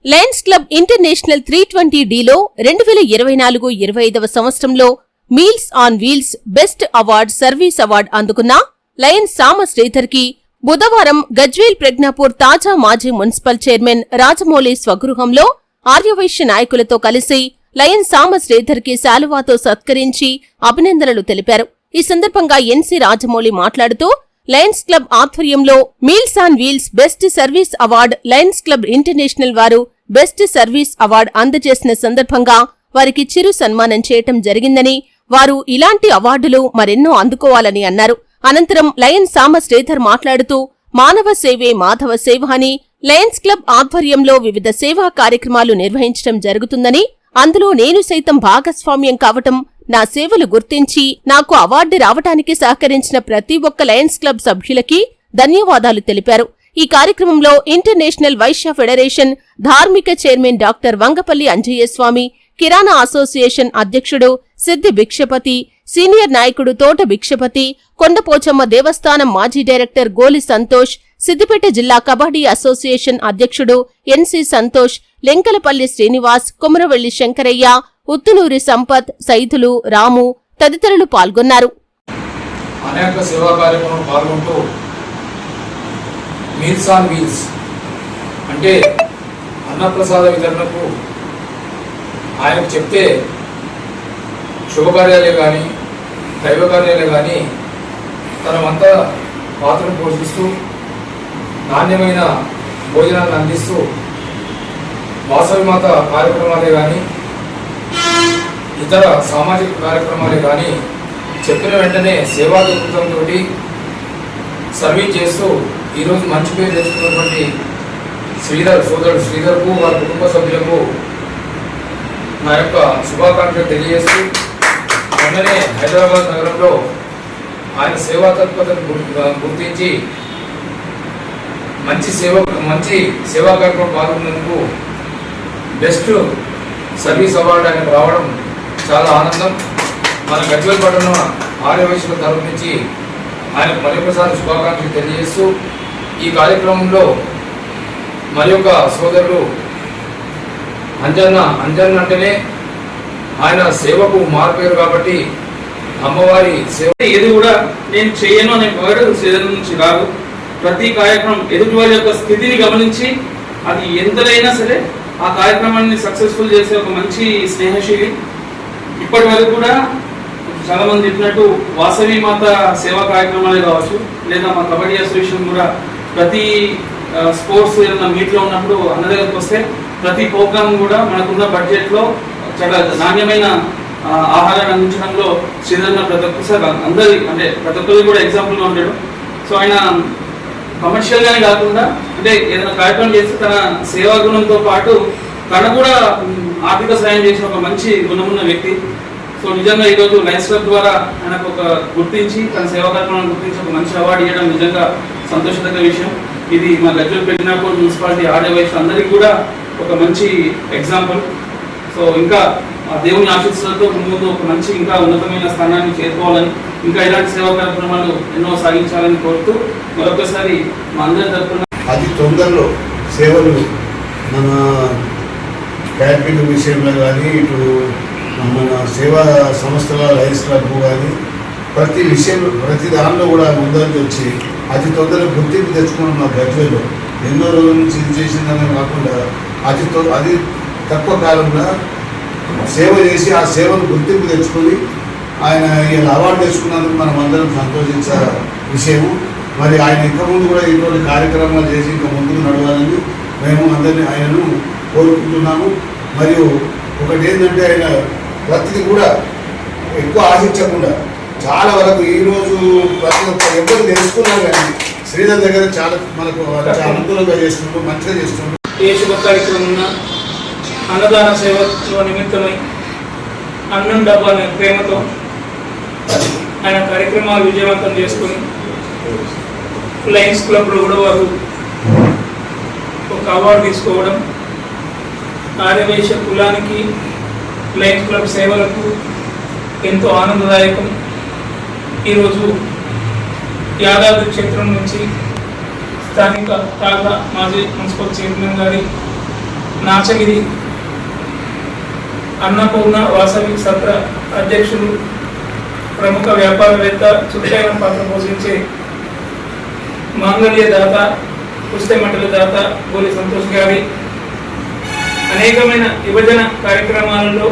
Lions club international 320Dలో 2024-25 సంవత్సరంలో meals on wheels best award service award అందుకున్న Lions సామ శ్రీధర్ కి బుధవారం గజ్వేల్ ప్రజ్ఞాపూర్ తాజా మాజీ మున్సిపల్ చైర్మన్ రాజమౌళి స్వగృహంలో ఆర్యవైశ్య నాయకులతో కలిసి లయన్స్ సామ శ్రీధర్ కి శాలువాతో సత్కరించి అభినందనలు తెలిపారు. ఈ సందర్భంగా ఎన్సీ రాజమౌళి మాట్లాడుతూ లయన్స్ క్లబ్ ఆధ్వర్యంలో meals on wheels best service award Lions club international వారు బెస్ట్ సర్వీస్ అవార్డు అందజేసిన సందర్భంగా వారికి చిరు సన్మానం చేయటం జరిగిందని, వారు ఇలాంటి అవార్డులు మరెన్నో అందుకోవాలని అన్నారు. అనంతరం లయన్స్ సామ శ్రీధర్ మాట్లాడుతూ మానవ సేవే మాధవ సేవ అని లయన్స్ క్లబ్ ఆధ్వర్యంలో వివిధ సేవా కార్యక్రమాలు నిర్వహించడం జరుగుతుందని, అందులో నేను సైతం భాగస్వామ్యం కావటం, నా సేవలు గుర్తించి నాకు అవార్డు రావటానికి సహకరించిన ప్రతి ఒక్క లయన్స్ క్లబ్ సభ్యులకి ధన్యవాదాలు తెలిపారు. ఈ కార్యక్రమంలో ఇంటర్నేషనల్ వైశ్య ఫెడరేషన్ ధార్మిక చైర్మన్ డాక్టర్ వంగపల్లి అంజయ్యస్వామి, కిరాణా అసోసియేషన్ అధ్యక్షుడు సిద్ది భిక్షపతి, సీనియర్ నాయకుడు తోట భిక్షపతి, కొండపోచమ్మ దేవస్థానం మాజీ డైరెక్టర్ గోలి సంతోష్, సిద్దిపేట జిల్లా కబడ్డీ అసోసియేషన్ అధ్యక్షుడు ఎన్సీ సంతోష్, లెంకలపల్లి శ్రీనివాస్, కుమరవెల్లి శంకరయ్య, ఉత్తునూరి సంపత్, సైదులు, రాము తదితరులు పాల్గొన్నారు. అనేక సేవా కార్యక్రమంలో పాల్గొంటూ మీల్స్ ఆన్ వీల్స్ అంటే అన్నప్రసాద వితరణకు ఆయనకు చెప్తే శుభకార్యాలే కానీ దైవ కార్యాలే కానీ తనమంతా పాత్రను పోషిస్తూ నాణ్యమైన భోజనాన్ని అందిస్తూ వాసవి మాత కార్యక్రమాలే కానీ ఇతర సామాజిక కార్యక్రమాలే కానీ చెప్పిన వెంటనే సేవా దృక్పథంతో సర్వీస్ చేస్తూ ఈరోజు మంచి పేరు తెచ్చుకున్నటువంటి సోదరుడు శ్రీధర్కు వారి కుటుంబ సభ్యులకు నా యొక్క శుభాకాంక్షలు తెలియజేస్తూ మొన్ననే హైదరాబాద్ నగరంలో ఆయన సేవా తత్పరతను గుర్తించి మంచి సేవా కార్యక్రమం పాల్గొన్నందుకు బెస్ట్ సర్వీస్ అవార్డు ఆయనకు రావడం చాలా ఆనందం. మన గజ్వేల్ పట్టణం ఆర్యవైశ్యుల తరఫు నుంచి ఆయనకు మరొకసారి శుభాకాంక్షలు తెలియజేస్తూ ఈ కార్యక్రమంలో మరి ఒక సోదరుడు అంజన్న అంటేనే ఆయన సేవకు మారిపోయారు కాబట్టి అమ్మవారి సేవ ఏది కూడా నేను చేయను అనే వర్డ్ శ్రీధర్ నుంచి రాదు. ప్రతి కార్యక్రమం ఎదుటి వారి యొక్క స్థితిని గమనించి అది ఎంతైనా సరే ఆ కార్యక్రమాన్ని సక్సెస్ఫుల్ చేసే ఒక మంచి స్నేహశీలి. ఇప్పటి వరకు కూడా చాలా మంది చెప్పినట్టు వాసవి మాత సేవా కార్యక్రమాలే కావచ్చు, లేదా మా కబడ్డీ అసోసియేషన్ కూడా ప్రతి స్పోర్ట్స్ ఏదైనా మీట్లో ఉన్నప్పుడు అన్న దగ్గరకు వస్తే ప్రతి ప్రోగ్రామ్ కూడా మనకున్న బడ్జెట్లో చాలా నాణ్యమైన ఆహారాన్ని అందించడంలో శ్రీధర్ ప్రతి ఒక్కసారి అందరి అంటే ప్రతి ఒక్కరికి కూడా ఎగ్జాంపుల్గా ఉంటాడు. సో ఆయన కమర్షియల్గానే కాకుండా అంటే ఏదైనా కార్యక్రమం చేస్తే తన సేవా గుణంతో పాటు తన కూడా ఆర్థిక సాయం చేసిన ఒక మంచి గుణమున్న వ్యక్తి. సో నిజంగా ఈరోజు లయన్స్ క్లబ్ ద్వారా ఆయనకు ఒక గుర్తించి తన సేవా కార్యక్రమాన్ని గుర్తించి ఒక మంచి అవార్డు ఇవ్వడం నిజంగా సంతోషదగ్గ విషయం. ఇది మా గజ్వేల్ ప్రజ్ఞాపూర్ మున్సిపాలిటీ ఆర్యవైశ్యులు అందరికీ కూడా ఒక మంచి ఎగ్జాంపుల్. సో ఇంకా దేవుని ఆశీస్సులతో ముందు ఒక మంచి ఇంకా ఉన్నతమైన స్థానాన్ని చేరుకోవాలని, ఇంకా ఇలాంటి సేవా కార్యక్రమాలు ఎన్నో సాగించాలని కోరుతూ మరొకసారి మా అందరి తరఫున అతి తొందరలో సేవలు మన క్యాపిటల్ విషయంలో కానీ ఇటు మన సేవా సంస్థల లయన్స్ క్లబ్ కానీ ప్రతి విషయంలో ప్రతి దానిలో కూడా ముందంజ వచ్చి అతి తొందరగా గుర్తింపు తెచ్చుకున్నాం. మా గజ్వేల్లో ఎన్నో రోజుల నుంచి ఇది చేసిందనే కాకుండా అది తక్కువ కాలంలో సేవ చేసి ఆ సేవను గుర్తింపు తెచ్చుకొని ఆయన ఇలా అవార్డు తెచ్చుకున్నందుకు మనం అందరం సంతోషించే విషయము. మరి ఆయన ఇంకా ముందు కూడా ఇటువంటి కార్యక్రమాలు చేసి ఇంకా ముందుకు నడవాలని మేము అందరినీ ఆయనను కోరుకుంటున్నాము. మరియు ఒకటి ఏంటంటే ఆయన ప్రతిదీ కూడా ఎక్కువ ఆశించకుండా చాలా వరకు ఈరోజు ప్రతి ఒక్క ఎవరు తెలుసుకున్నా కానీ శ్రీధర్ దగ్గర చాలా మనకు చాలా అనుకూలంగా చేస్తుండ్రు, మంచిగా చేస్తుండ్రు. ఏ శుభ కార్యక్రమం అన్నదాన సేవలో నిమిత్తమై అన్నం డబ్బా ప్రేమతో ఆయన కార్యక్రమాలు విజయవంతం చేసుకుని లయన్స్ క్లబ్లో కూడా వారు ఒక అవార్డు తీసుకోవడం ఆర్యవైశ్య కులానికి లయన్స్ క్లబ్ సేవలకు ఎంతో ఆనందదాయకం. ఈరోజు యాదాద్రి క్షేత్రం నుంచి స్థానిక తాజా మాజీ మున్సిపల్ చైర్మన్ గారి నాచగిరి అన్నపూర్ణ వాసవి సత్ర అధ్యక్షులు, ప్రముఖ వ్యాపారవేత్త, చుట్టైన పాత్ర పోషించే మాంగళ్య దాత, పుస్తక మండలి దాత గోలి సంతోష్ గారి అనేకమైన విభజన కార్యక్రమాలలో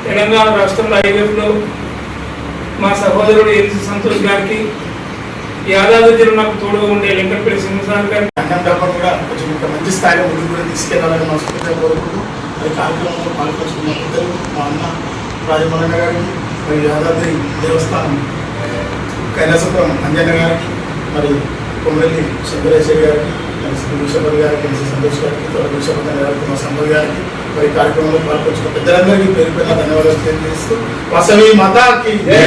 తెలంగాణ రాష్ట్రంలో ఐవీఎఫ్లో మా సహోదరుడు ఎల్సి సంతోష్ గారికి, యాదాద్రి జిల్లా నాకు తోడుగా ఉండే వెంకటపల్లి సింహసాగర్ గారికి అన్నం కూడా కొంచెం ఒక మంచి స్థాయిలో ముందుకు కూడా తీసుకెళ్లాలని మనస్ఫూర్తిగా కోరుకుంటూ మరి కార్యక్రమంలో పాల్పంచుకున్న పెద్దలు మా అన్న రాజమల్లన్న గారికి, మరి యాదాద్రి దేవస్థానం కైలాసపురం అంజన్న గారికి, మరి కొమ్మెల్లి శంకరేశ్వరి గారికి, మరి శ్రీ విశ్వపతి గారికి, ఎన్సీ సంతోష్ గారికి, తొలగి విశ్వపతి గారికి, మా సంపత్ గారికి, మరి కార్యక్రమంలో పాల్పంచుకున్న పెద్దలందరికీ పేరు పేరు ధన్యవాదాలు తెలియజేస్తూ వాసవి మాతాకి జై.